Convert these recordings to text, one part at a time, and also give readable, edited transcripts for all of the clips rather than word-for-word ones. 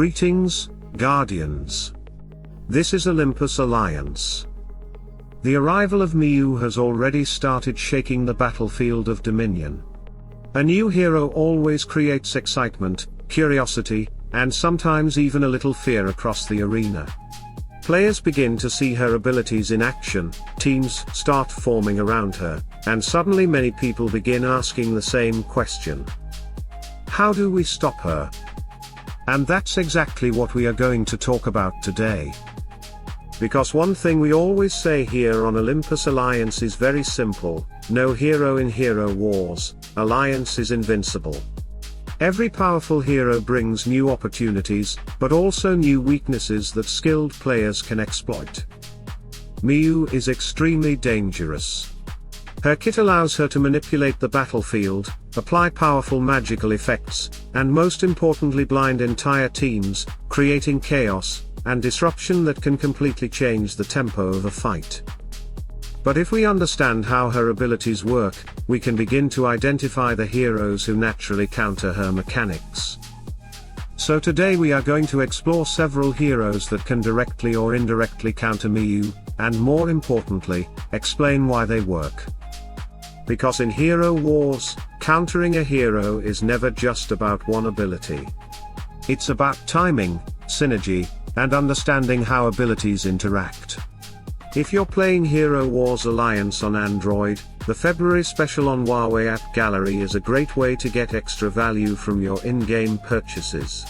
Greetings, Guardians. This is Olympus Alliance. The arrival of Miu has already started shaking the battlefield of Dominion. A new hero always creates excitement, curiosity, and sometimes even a little fear across the arena. Players begin to see her abilities in action, teams start forming around her, and suddenly many people begin asking the same question. How do we stop her? And that's exactly what we are going to talk about today. Because one thing we always say here on Olympus Alliance is very simple: no hero in Hero Wars, Alliance is invincible. Every powerful hero brings new opportunities, but also new weaknesses that skilled players can exploit. Miu is extremely dangerous. Her kit allows her to manipulate the battlefield, apply powerful magical effects, and most importantly blind entire teams, creating chaos and disruption that can completely change the tempo of a fight. But if we understand how her abilities work, we can begin to identify the heroes who naturally counter her mechanics. So today we are going to explore several heroes that can directly or indirectly counter Miu, and more importantly, explain why they work. Because in Hero Wars, countering a hero is never just about one ability. It's about timing, synergy, and understanding how abilities interact. If you're playing Hero Wars Alliance on Android, the February special on Huawei AppGallery is a great way to get extra value from your in-game purchases.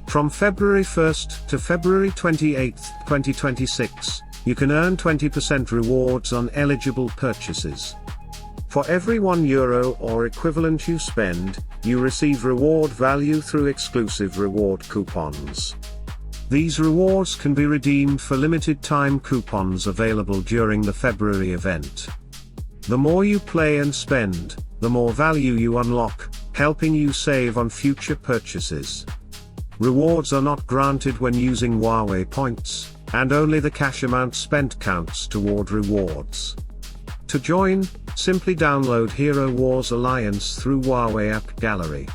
From February 1st to February 28th, 2026, you can earn 20% rewards on eligible purchases. For every €1 or equivalent you spend, you receive reward value through exclusive reward coupons. These rewards can be redeemed for limited time coupons available during the February event. The more you play and spend, the more value you unlock, helping you save on future purchases. Rewards are not granted when using Huawei points, and only the cash amount spent counts toward rewards. To join, simply download Hero Wars Alliance through Huawei AppGallery.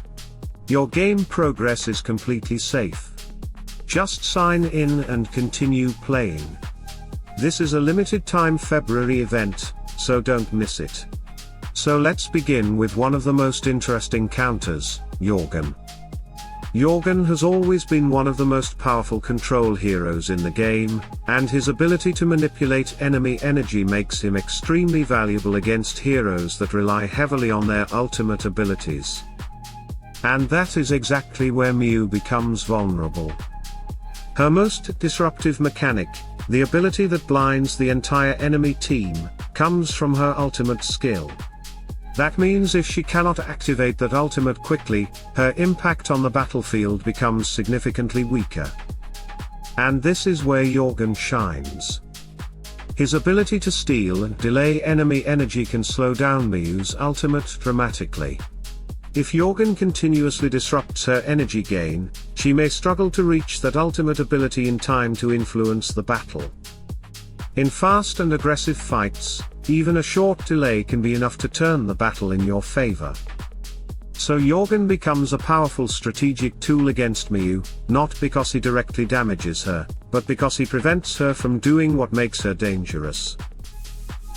Your game progress is completely safe. Just sign in and continue playing. This is a limited time February event, so don't miss it. So let's begin with one of the most interesting counters, Jorgen. Jorgen has always been one of the most powerful control heroes in the game, and his ability to manipulate enemy energy makes him extremely valuable against heroes that rely heavily on their ultimate abilities. And that is exactly where Miu becomes vulnerable. Her most disruptive mechanic, the ability that blinds the entire enemy team, comes from her ultimate skill. That means if she cannot activate that ultimate quickly, her impact on the battlefield becomes significantly weaker. And this is where Jorgen shines. His ability to steal and delay enemy energy can slow down Miu's ultimate dramatically. If Jorgen continuously disrupts her energy gain, she may struggle to reach that ultimate ability in time to influence the battle. In fast and aggressive fights, even a short delay can be enough to turn the battle in your favor. So Jorgen becomes a powerful strategic tool against Miu, not because he directly damages her, but because he prevents her from doing what makes her dangerous.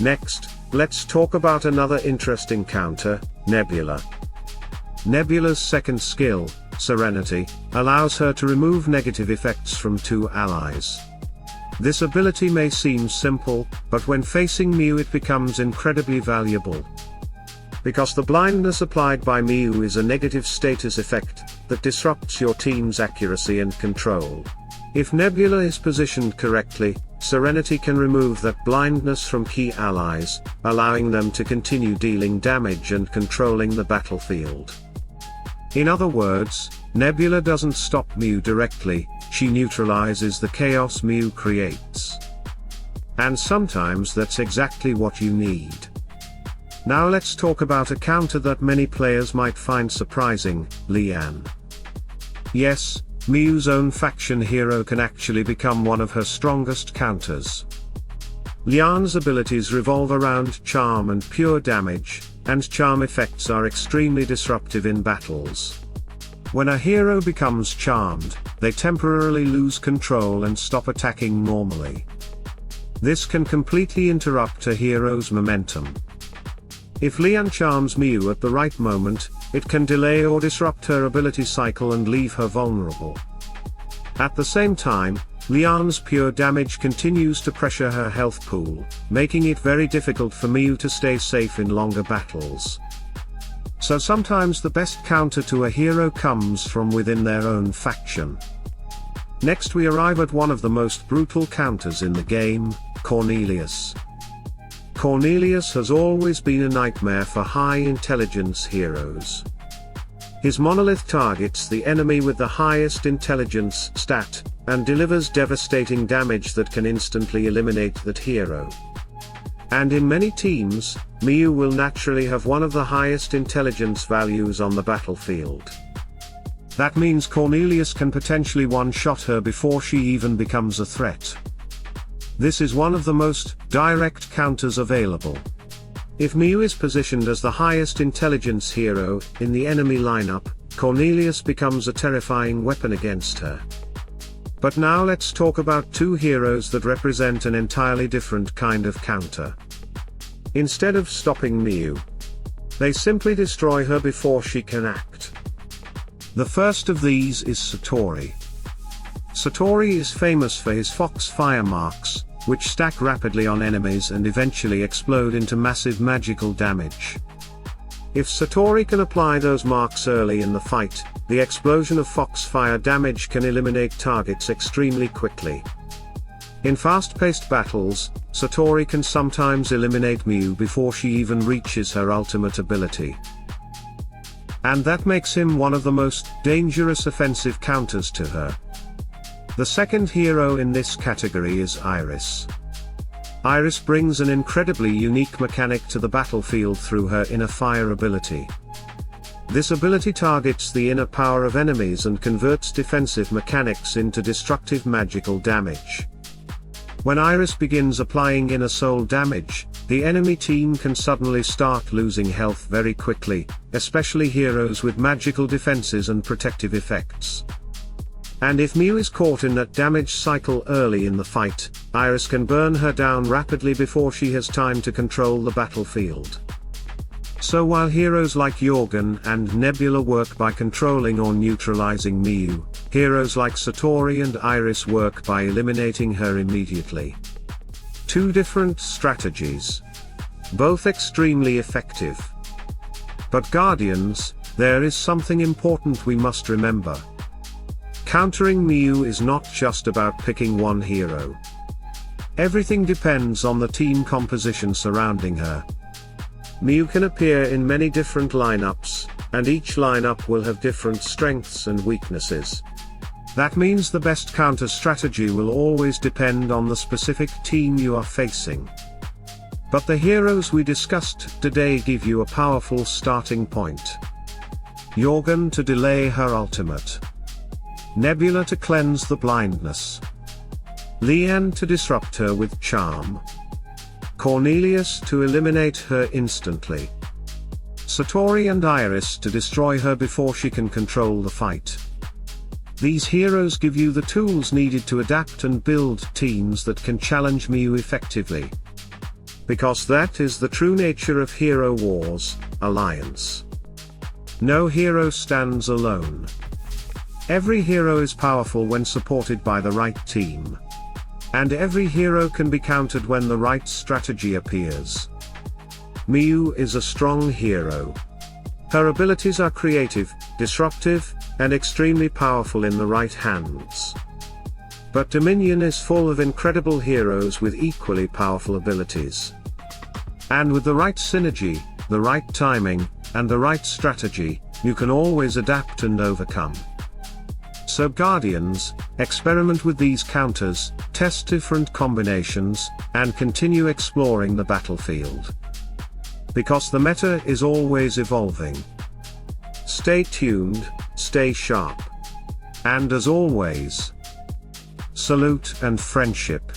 Next, let's talk about another interesting counter, Nebula. Nebula's second skill, Serenity, allows her to remove negative effects from two allies. This ability may seem simple, but when facing Miu it becomes incredibly valuable. Because the blindness applied by Miu is a negative status effect that disrupts your team's accuracy and control. If Nebula is positioned correctly, Serenity can remove that blindness from key allies, allowing them to continue dealing damage and controlling the battlefield. In other words, Nebula doesn't stop Miu directly, she neutralizes the chaos Miu creates. And sometimes that's exactly what you need. Now let's talk about a counter that many players might find surprising, Lian. Yes, Miu's own faction hero can actually become one of her strongest counters. Lian's abilities revolve around charm and pure damage, and charm effects are extremely disruptive in battles. When a hero becomes charmed, they temporarily lose control and stop attacking normally. This can completely interrupt a hero's momentum. If Lian charms Miyu at the right moment, it can delay or disrupt her ability cycle and leave her vulnerable. At the same time, Lian's pure damage continues to pressure her health pool, making it very difficult for Miyu to stay safe in longer battles. So sometimes the best counter to a hero comes from within their own faction. Next we arrive at one of the most brutal counters in the game, Cornelius. Cornelius has always been a nightmare for high intelligence heroes. His monolith targets the enemy with the highest intelligence stat, and delivers devastating damage that can instantly eliminate that hero. And in many teams, Miyu will naturally have one of the highest intelligence values on the battlefield. That means Cornelius can potentially one-shot her before she even becomes a threat. This is one of the most direct counters available. If Miyu is positioned as the highest intelligence hero in the enemy lineup, Cornelius becomes a terrifying weapon against her. But now let's talk about two heroes that represent an entirely different kind of counter. Instead of stopping Miyu, they simply destroy her before she can act. The first of these is Sattorii. Sattorii is famous for his foxfire marks, which stack rapidly on enemies and eventually explode into massive magical damage. If Sattorii can apply those marks early in the fight, the explosion of foxfire damage can eliminate targets extremely quickly. In fast-paced battles, Sattorii can sometimes eliminate Miyu before she even reaches her ultimate ability. And that makes him one of the most dangerous offensive counters to her. The second hero in this category is Iris. Iris brings an incredibly unique mechanic to the battlefield through her inner fire ability. This ability targets the inner power of enemies and converts defensive mechanics into destructive magical damage. When Iris begins applying inner soul damage, the enemy team can suddenly start losing health very quickly, especially heroes with magical defenses and protective effects. And if Miyu is caught in that damage cycle early in the fight, Iris can burn her down rapidly before she has time to control the battlefield. So while heroes like Jorgen and Nebula work by controlling or neutralizing Miyu, heroes like Sattorii and Iris work by eliminating her immediately. Two different strategies. Both extremely effective. But Guardians, there is something important we must remember. Countering Miyu is not just about picking one hero. Everything depends on the team composition surrounding her. Miyu can appear in many different lineups, and each lineup will have different strengths and weaknesses. That means the best counter strategy will always depend on the specific team you are facing. But the heroes we discussed today give you a powerful starting point. Jorgen to delay her ultimate. Nebula to cleanse the blindness. Lian to disrupt her with charm. Cornelius to eliminate her instantly. Sattorii and Iris to destroy her before she can control the fight. These heroes give you the tools needed to adapt and build teams that can challenge Miyu effectively. Because that is the true nature of Hero Wars Alliance. No hero stands alone. Every hero is powerful when supported by the right team. And every hero can be countered when the right strategy appears. Miyu is a strong hero. Her abilities are creative, disruptive, and extremely powerful in the right hands. But Dominion is full of incredible heroes with equally powerful abilities. And with the right synergy, the right timing, and the right strategy, you can always adapt and overcome. So Guardians, experiment with these counters, test different combinations, and continue exploring the battlefield. Because the meta is always evolving. Stay tuned, stay sharp. And as always, salute and friendship.